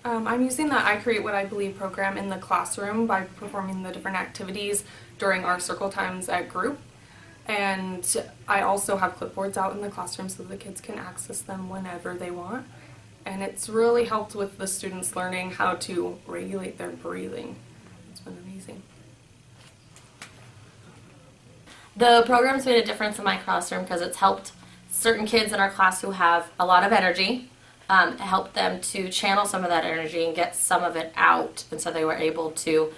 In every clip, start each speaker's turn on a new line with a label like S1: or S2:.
S1: I'm using the I Create What I Believe program in the classroom by performing the different activities during our circle times at group. And I also have clipboards out in the classroom so the kids can access them whenever they want. And it's really helped with the students learning how to regulate their breathing. It's been amazing.
S2: The program's made a difference in my classroom because it's helped certain kids in our class who have a lot of energy, help them to channel some of that energy and get some of it out, and so they were able to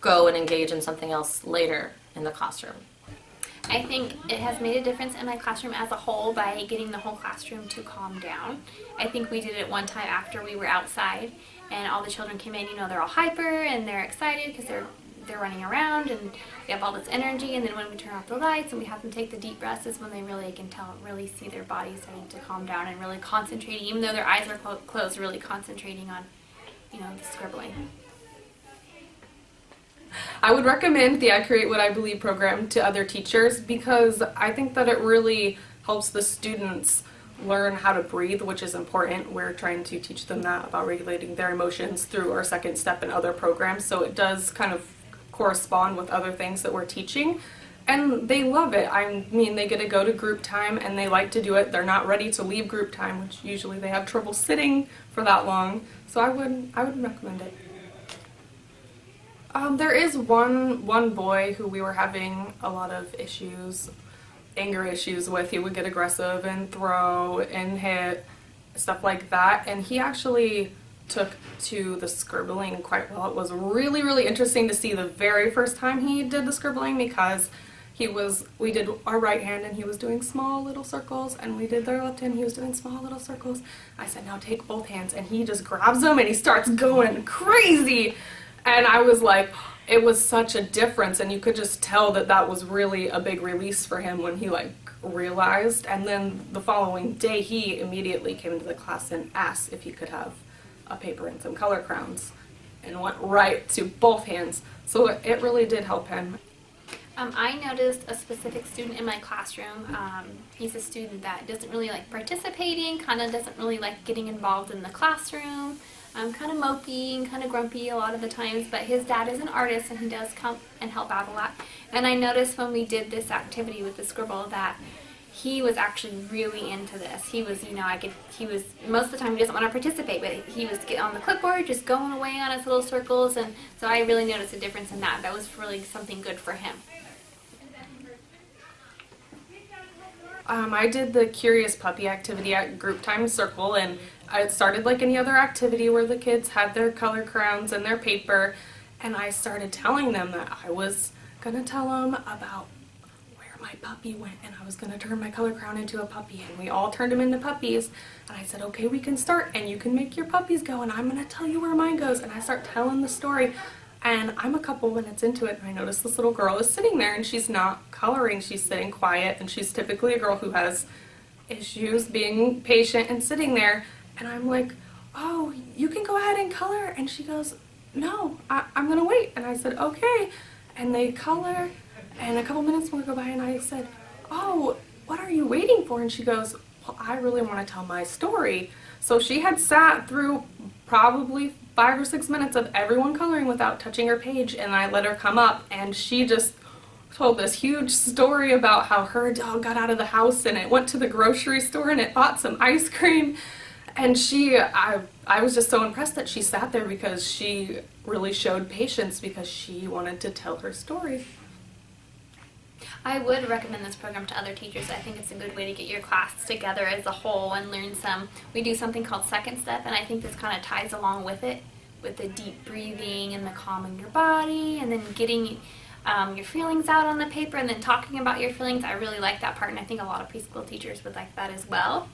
S2: go and engage in something else later in the classroom.
S3: I think it has made a difference in my classroom as a whole by getting the whole classroom to calm down. I think we did it one time after we were outside and all the children came in, you know, they're all hyper and they're excited because they're running around and we have all this energy, and then when we turn off the lights and we have them take the deep breaths is when they really can tell, really see their bodies starting to calm down and really concentrating, even though their eyes are closed, really concentrating on, you know, the scribbling.
S1: I would recommend the I Create What I Believe program to other teachers because I think that it really helps the students learn how to breathe, which is important. We're trying to teach them that about regulating their emotions through our second step and other programs, so it does kind of correspond with other things that we're teaching, and they love it. I mean, they get to go to group time and they like to do it. They're not ready to leave group time, which usually they have trouble sitting for that long, so I would recommend it. There is one boy who we were having a lot of issues, anger issues with. He would get aggressive and throw and hit, stuff like that, and he actually took to the scribbling quite well. It was really, really interesting to see the very first time he did the scribbling because we did our right hand and he was doing small little circles, and we did their left hand, he was doing small little circles. I said, now take both hands, and he just grabs them and he starts going crazy. And I was like, it was such a difference, and you could just tell that that was really a big release for him when he like realized. And then the following day he immediately came into the class and asked if he could have a paper and some color crowns and went right to both hands. So it really did help him.
S3: I noticed a specific student in my classroom. He's a student that doesn't really like participating, kind of doesn't really like getting involved in the classroom. Kind of mopey and kind of grumpy a lot of the times, but his dad is an artist and he does come and help out a lot. And I noticed when we did this activity with the scribble that he was actually really into this. He was, you know, he was, most of the time he doesn't want to participate, but he was getting on the clipboard, just going away on his little circles, and so I really noticed a difference in that. That was really something good for him.
S1: I did the Curious Puppy activity at Group Time Circle, and it started like any other activity where the kids had their color crowns and their paper, and I started telling them that I was going to tell them about where my puppy went, and I was going to turn my color crown into a puppy, and we all turned them into puppies, and I said, okay, we can start, and you can make your puppies go, and I'm going to tell you where mine goes, and I start telling the story. And I'm a couple minutes into it and I notice this little girl is sitting there and she's not coloring, she's sitting quiet, and she's typically a girl who has issues being patient and sitting there, and I'm like, oh, you can go ahead and color, and she goes, no, I'm gonna wait. And I said, okay, and they color, and a couple minutes more go by and I said, oh, what are you waiting for? And she goes, well, I really want to tell my story. So she had sat through probably 5 or 6 minutes of everyone coloring without touching her page, and I let her come up and she just told this huge story about how her dog got out of the house and it went to the grocery store and it bought some ice cream, and I was just so impressed that she sat there because she really showed patience because she wanted to tell her story.
S3: I would recommend this program to other teachers. I think it's a good way to get your class together as a whole and learn some. We do something called second step, and I think this kind of ties along with it, with the deep breathing and the calming your body, and then getting your feelings out on the paper and then talking about your feelings. I really like that part, and I think a lot of preschool teachers would like that as well.